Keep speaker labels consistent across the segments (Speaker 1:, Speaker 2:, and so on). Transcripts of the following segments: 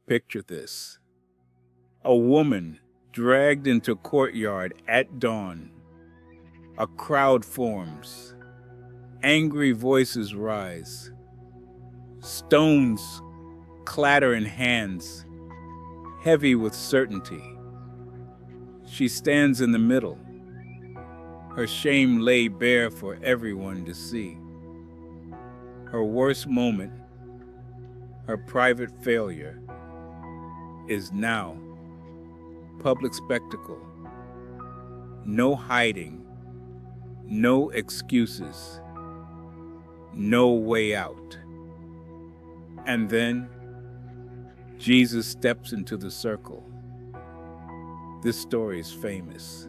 Speaker 1: Picture this. A woman dragged into a courtyard at dawn. A crowd forms. Angry voices rise. Stones clatter in hands, heavy with certainty. She stands in the middle, her shame laid bare for everyone to see. Her worst moment, her private failure, is now public spectacle. No hiding, no excuses, no way out. And then Jesus steps into the circle. This story is famous.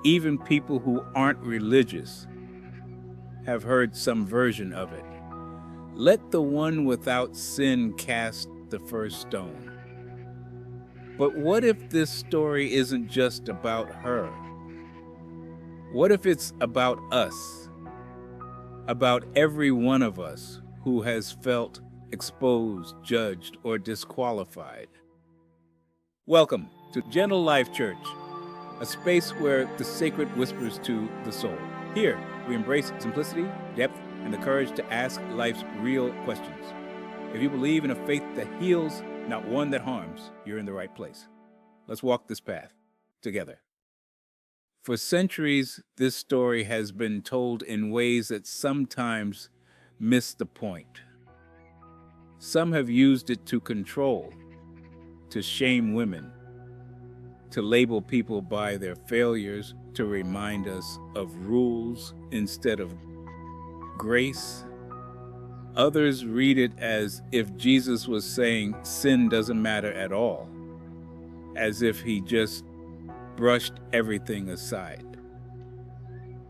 Speaker 1: Even people who aren't religious have heard some version of it. Let the one without sin cast the first stone. But what if this story isn't just about her? What if it's about us? About every one of us who has felt exposed, judged, or disqualified. Welcome to Gentle Life Church, a space where the sacred whispers to the soul. Here, we embrace simplicity, depth, and the courage to ask life's real questions. If you believe in a faith that heals, not one that harms, you're in the right place. Let's walk this path together. For centuries, this story has been told in ways that sometimes miss the point. Some have used it to control, to shame women, to label people by their failures, to remind us of rules instead of grace. Others read it as if Jesus was saying sin doesn't matter at all, as if he just brushed everything aside.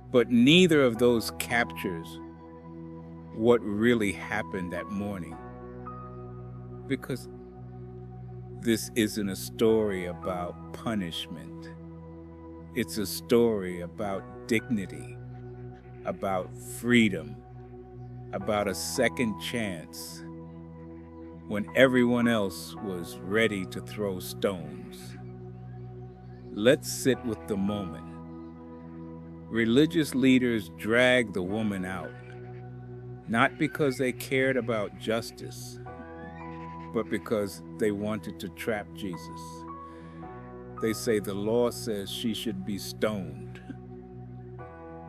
Speaker 1: But neither of those captures what really happened that morning. Because this isn't a story about punishment. It's a story about dignity, about freedom, about a second chance when everyone else was ready to throw stones. Let's sit with the moment. Religious leaders dragged the woman out, not because they cared about justice, but because they wanted to trap Jesus. They say the law says she should be stoned.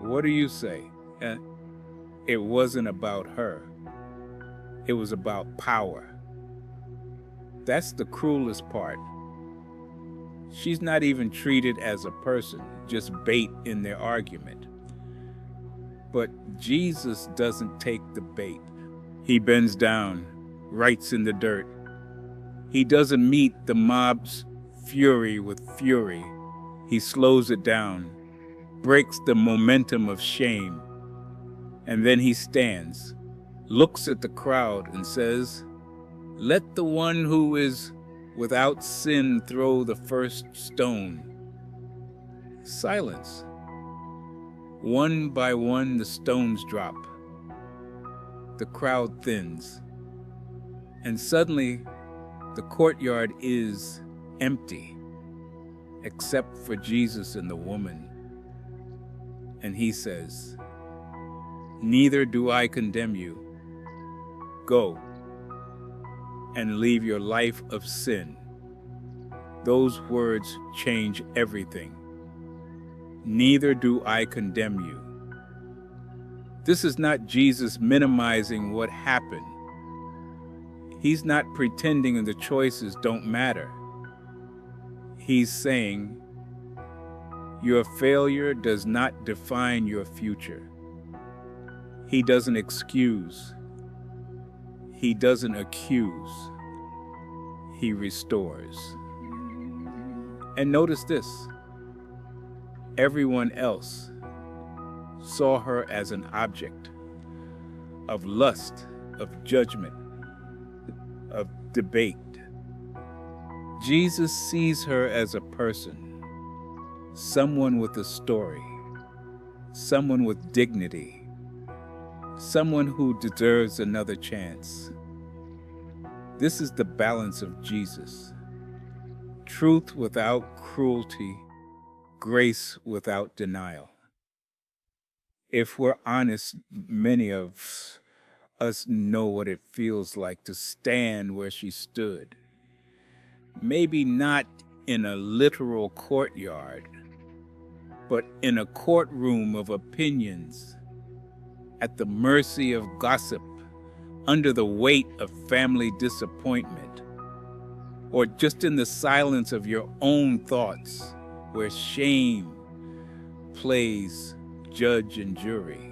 Speaker 1: What do you say? It wasn't about her. It was about power. That's the cruelest part. She's not even treated as a person, just bait in their argument. But Jesus doesn't take the bait. He bends down, writes in the dirt. He doesn't meet the mob's fury with fury. He slows it down, breaks the momentum of shame, and then he stands, looks at the crowd and says, "Let the one who is without sin throw the first stone." Silence. One by one, the stones drop. The crowd thins. And suddenly, the courtyard is empty, except for Jesus and the woman. And he says, "Neither do I condemn you. Go and leave your life of sin." Those words change everything. Neither do I condemn you. This is not Jesus minimizing what happened. He's not pretending the choices don't matter. He's saying, your failure does not define your future. He doesn't excuse. He doesn't accuse. He restores. And notice this. Everyone else saw her as an object of lust, of judgment, of debate. Jesus sees her as a person, someone with a story, someone with dignity, someone who deserves another chance. This is the balance of Jesus. Truth without cruelty, grace without denial. If we're honest, many of us know what it feels like to stand where she stood. Maybe not in a literal courtyard, but in a courtroom of opinions, at the mercy of gossip, under the weight of family disappointment, or just in the silence of your own thoughts, where shame plays judge and jury.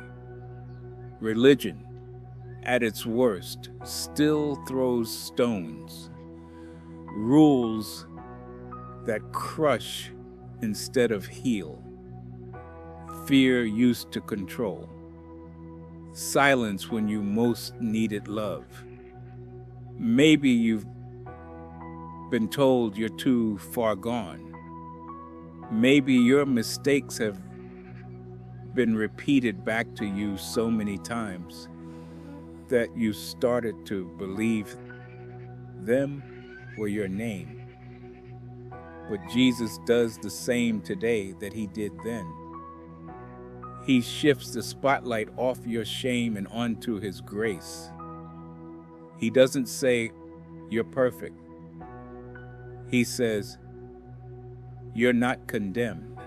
Speaker 1: Religion, at its worst, still throws stones, rules that crush instead of heal. Fear used to control. Silence when you most needed love. Maybe you've been told you're too far gone. Maybe your mistakes have been repeated back to you so many times that you started to believe them were your name. But Jesus does the same today that he did then. He shifts the spotlight off your shame and onto his grace. He doesn't say, "You're perfect." He says, "You're not condemned."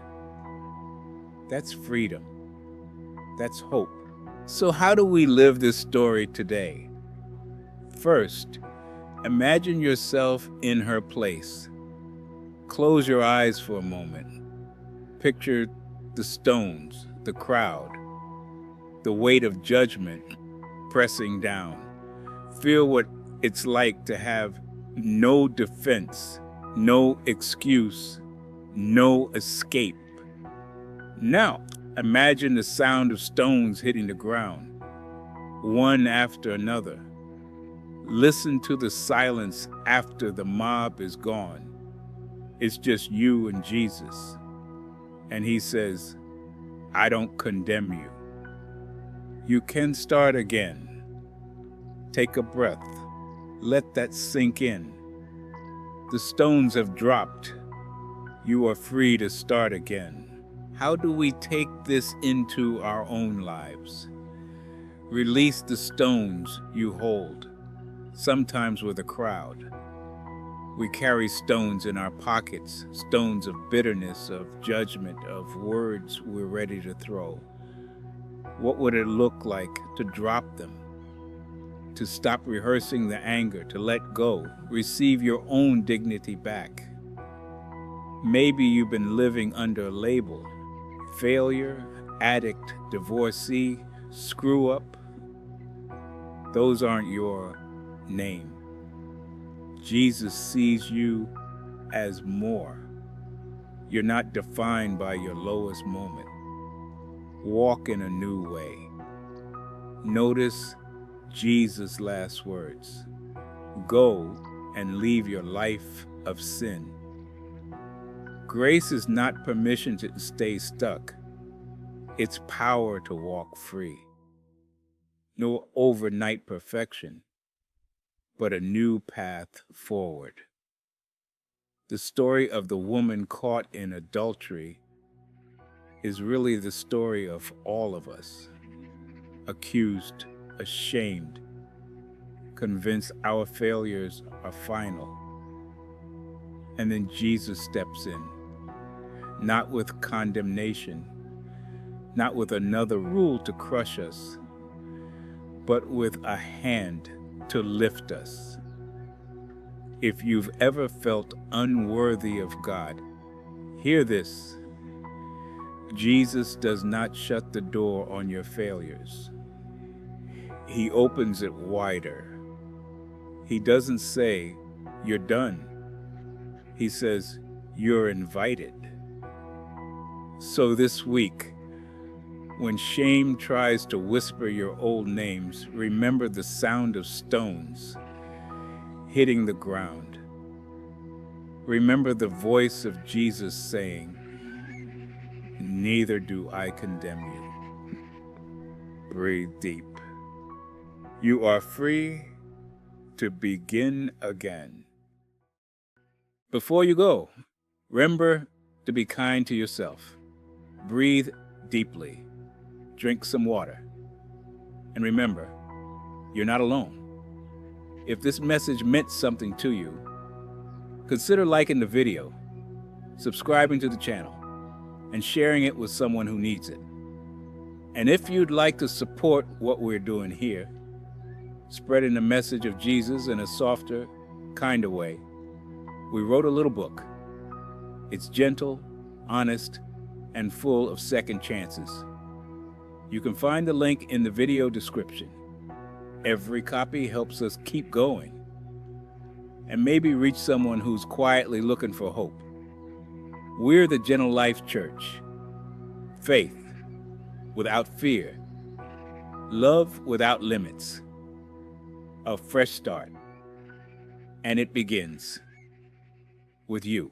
Speaker 1: That's freedom. That's hope. So how do we live this story today? First, imagine yourself in her place. Close your eyes for a moment. Picture the stones, the crowd, the weight of judgment pressing down. Feel what it's like to have no defense, no excuse, no escape. Now, imagine the sound of stones hitting the ground, one after another. Listen to the silence after the mob is gone. It's just you and Jesus. And he says, "I don't condemn you." You can start again. Take a breath. Let that sink in. The stones have dropped. You are free to start again. How do we take this into our own lives? Release the stones you hold, sometimes with a crowd. We carry stones in our pockets, stones of bitterness, of judgment, of words we're ready to throw. What would it look like to drop them? To stop rehearsing the anger, to let go, receive your own dignity back. Maybe you've been living under a label: failure, addict, divorcee, screw up. Those aren't your name. Jesus sees you as more. You're not defined by your lowest moment. Walk in a new way. Notice Jesus' last words. Go and leave your life of sin. Grace is not permission to stay stuck. It's power to walk free. No overnight perfection, but a new path forward. The story of the woman caught in adultery is really the story of all of us, accused, ashamed, convinced our failures are final. And then Jesus steps in, not with condemnation, not with another rule to crush us, but with a hand to lift us. If you've ever felt unworthy of God, hear this. Jesus does not shut the door on your failures. He opens it wider. He doesn't say, "You're done." He says, "You're invited." So this week, when shame tries to whisper your old names, remember the sound of stones hitting the ground. Remember the voice of Jesus saying, "Neither do I condemn you." Breathe deep. You are free to begin again. Before you go, remember to be kind to yourself. Breathe deeply. Drink some water. And remember, you're not alone. If this message meant something to you, consider liking the video, subscribing to the channel, and sharing it with someone who needs it. And if you'd like to support what we're doing here, spreading the message of Jesus in a softer, kinder way, we wrote a little book. It's gentle, honest, and full of second chances. You can find the link in the video description. Every copy helps us keep going and maybe reach someone who's quietly looking for hope. We're the Gentle Life Church. Faith without fear. Love without limits. A fresh start. And it begins with you.